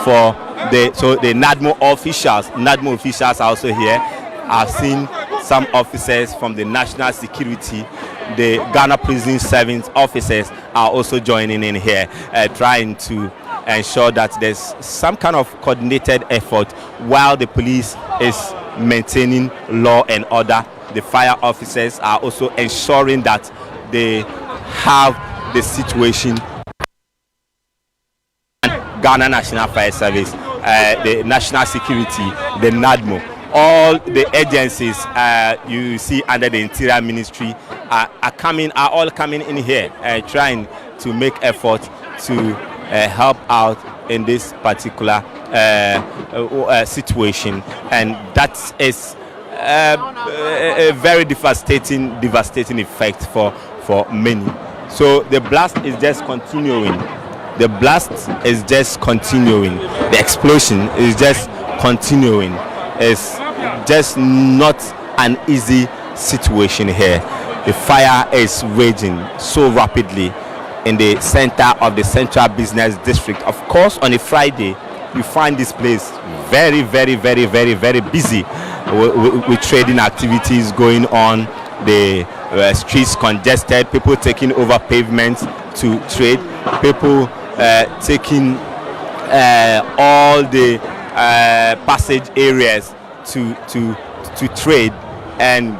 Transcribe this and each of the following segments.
for the NADMO officials are also here. I've seen some officers from the national security, the Ghana prison service officers are also joining in here, trying to ensure that there's some kind of coordinated effort while the police is maintaining law and order. The fire officers are also ensuring that they have the situation. Ghana National Fire Service, the national security, the NADMO, all the agencies you see under the Interior Ministry are all coming in here, trying to make effort to help out in this particular situation, and that is a very devastating effect for many. So the blast is just continuing. The blast is just continuing. The explosion is just continuing. It's just not an easy situation here. The fire is raging so rapidly in the center of the Central Business District. Of course, on a Friday, you find this place very, very, very, very, very busy with trading activities going on. The streets congested, people taking over pavements to trade, people taking all the passage areas to trade, and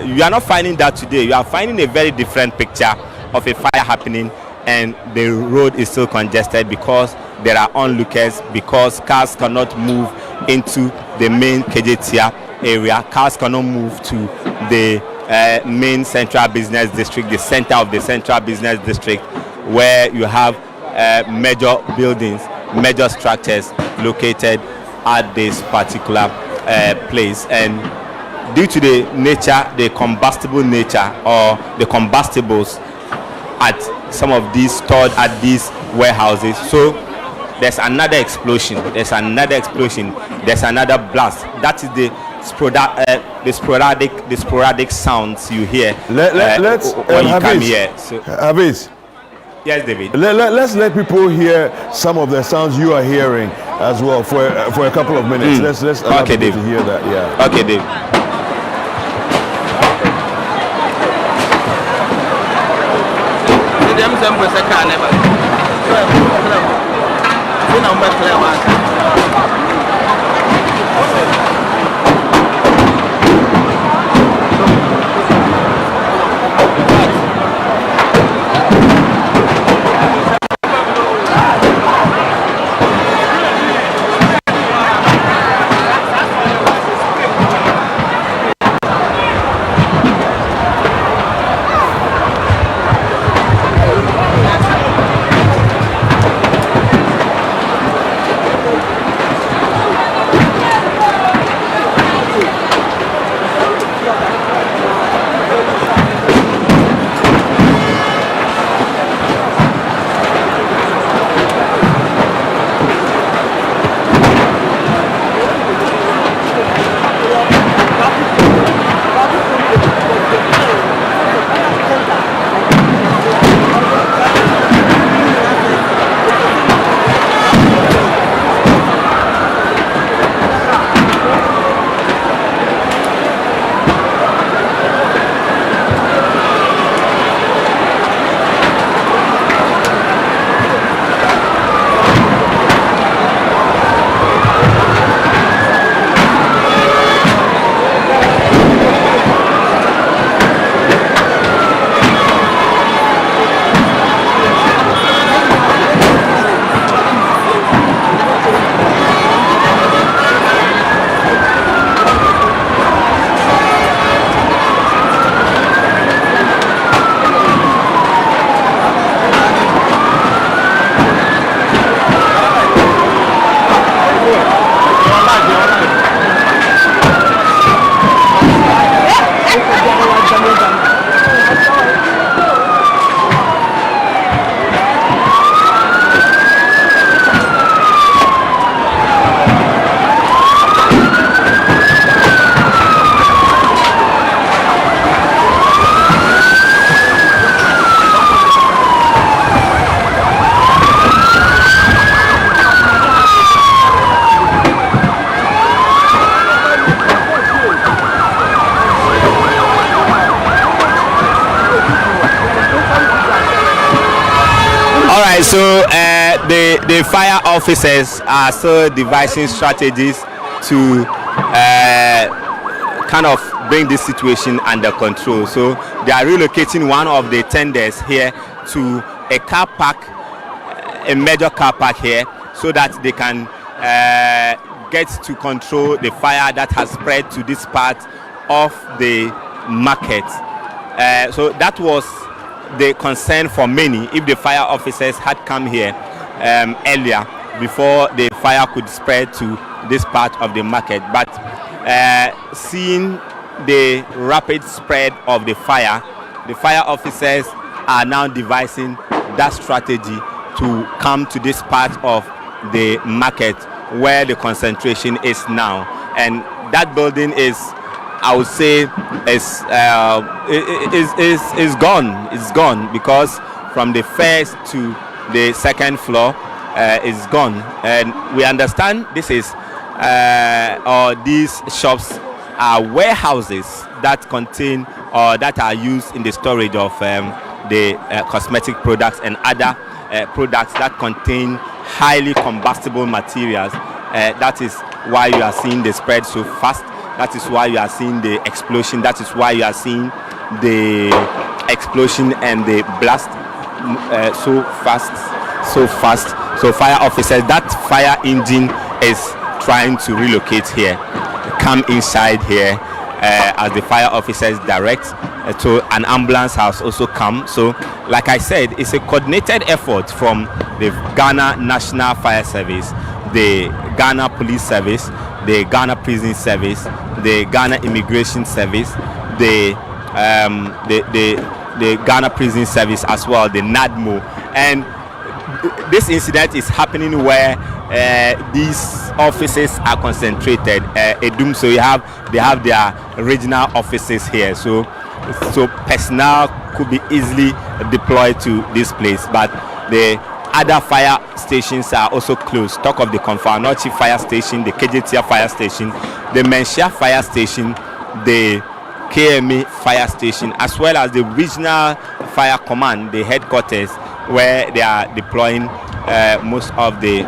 you are not finding that today. You are finding a very different picture of a fire happening, and the road is still congested because there are onlookers, because cars cannot move into the main Kejetia area. Cars cannot move to the main Central Business District, the center of the Central Business District, where you have major buildings, major structures located at this particular place. And due to the nature, the combustible nature, or the combustibles at some of these stored at these warehouses, so there's another explosion, there's another blast. That is the sporadic sounds you hear let's when you come here. So, Hafiz, yes, David. Let's let people hear some of the sounds you are hearing as well for a couple of minutes. Let's allow people to hear that. Yeah. Okay, Dave. the fire officers are still devising strategies to kind of bring this situation under control. So they are relocating one of the tenders here to a car park, a major car park here, so that they can get to control the fire that has spread to this part of the market. So that was the concern for many. If the fire officers had come here earlier, before the fire could spread to this part of the market, but seeing the rapid spread of the fire officers are now devising that strategy to come to this part of the market where the concentration is now. And that building is, I would say, is gone. It's gone because from the first to the second floor is gone. And we understand this is or these shops are warehouses that contain or that are used in the storage of the cosmetic products and other products that contain highly combustible materials. That is why you are seeing the spread so fast. That is why you are seeing the explosion. That is why you are seeing the explosion and the blast so fast. So fire officers, that fire engine is trying to relocate here, come inside here as the fire officers direct. So an ambulance has also come. So like I said, it's a coordinated effort from the Ghana National Fire Service, the Ghana Police Service, the Ghana Prison Service, the Ghana Immigration Service, the Ghana Prison Service as well, the NADMO. And this incident is happening where these offices are concentrated. Edum, so they have their regional offices here. So personnel could be easily deployed to this place, but the other fire stations are also closed. Talk of the Konfanochi Fire Station, the Kejetia Fire Station, the Menshia Fire Station, the KMA Fire Station, as well as the Regional Fire Command, the headquarters, where they are deploying most of the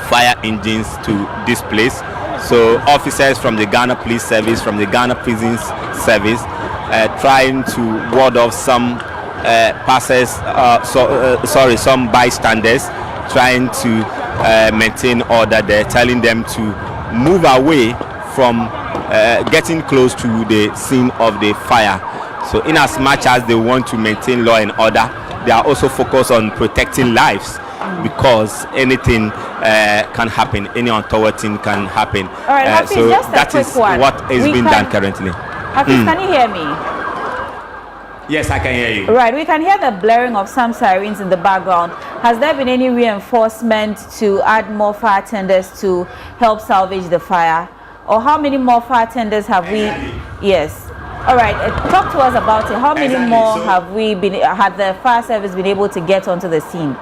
fire engines to this place. So officers from the Ghana Police Service, from the Ghana Prisons Service, trying to ward off some some bystanders, trying to maintain order there, telling them to move away from getting close to the scene of the fire. So in as much as they want to maintain law and order, they are also focused on protecting lives, because anything can happen, any untoward thing can happen. All right, Hafiz, so just that is one. what is being done currently. Hafiz, can you hear me? Yes, I can hear you. Right, we can hear the blaring of some sirens in the background. Has there been any reinforcement to add more fire tenders to help salvage the fire? Or how many more fire tenders have we? Yes. All right, talk to us about it. How many more have we been? Had the fire service been able to get onto the scene?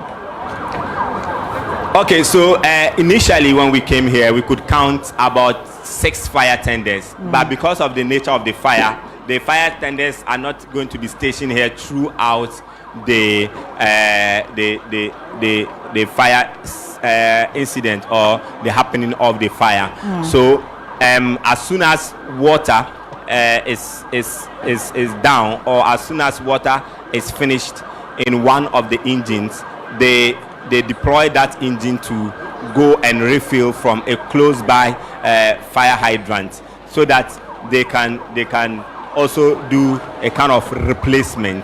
Okay, so initially when we came here, we could count about 6 fire tenders, but because of the nature of the fire tenders are not going to be stationed here throughout the fire incident or the happening of the fire. So as soon as water is down, or as soon as water is finished in one of the engines, they deploy that engine to go and refill from a close by fire hydrant, so that they can also do a kind of replacement.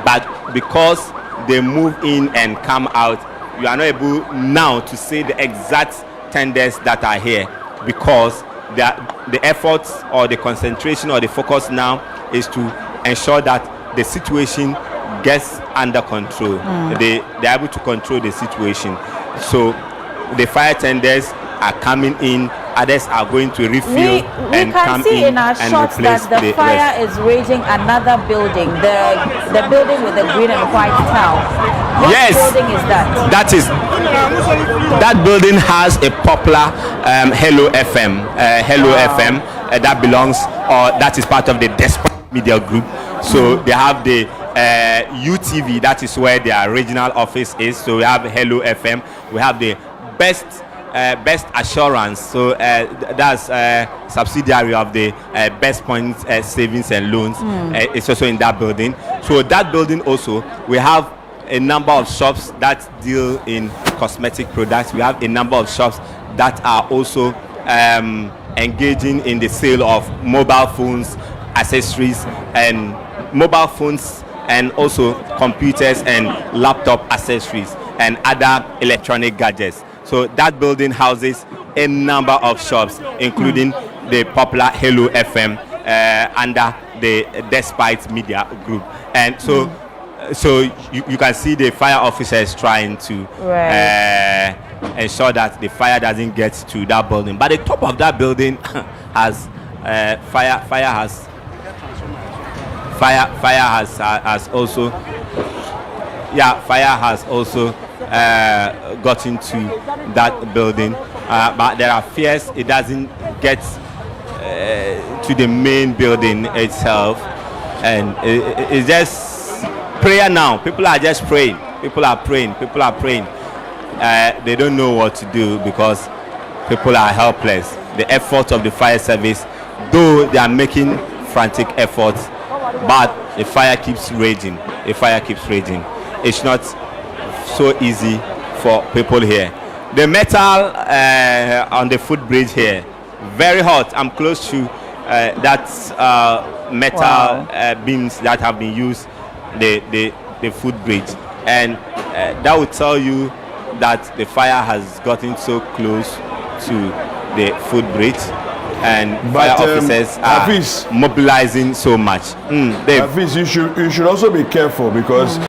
But because they move in and come out, you are not able now to say the exact tenders that are here, because the efforts or the concentration or the focus now is to ensure that the situation gets under control. They are able to control the situation. So the fire tenders are coming in, others are going to refill and come in. We can see in our shots that the fire is raging another building, the building with the green and white tile. What building is that? That building has a popular Hello FM, FM that belongs, or that is part of the Despot Media Group. So they have the UTV, that is where their regional office is. So we have Hello FM, we have the Best Assurance, so that's subsidiary of the Best Point Savings and Loans. It's also in that building. So that building also, we have a number of shops that deal in cosmetic products. We have a number of shops that are also engaging in the sale of mobile phones, accessories, and mobile phones, and also computers and laptop accessories and other electronic gadgets. So that building houses a number of shops, including the popular Hello FM under the Despite Media Group. And so you can see the fire officers trying to ensure that the fire doesn't get to that building. But the top of that building has fire has also gotten to that building, but there are fears it doesn't get to the main building itself, and it's just prayer now. People are just praying. People are praying. They don't know what to do because people are helpless. The effort of the fire service, though they are making frantic efforts, but the fire keeps raging. It's not so easy for people here. The metal on the footbridge here, very hot. I'm close to that metal beams that have been used, the footbridge, and that will tell you that the fire has gotten so close to the footbridge, and fire officers are mobilizing so much. Hafiz, you should also be careful because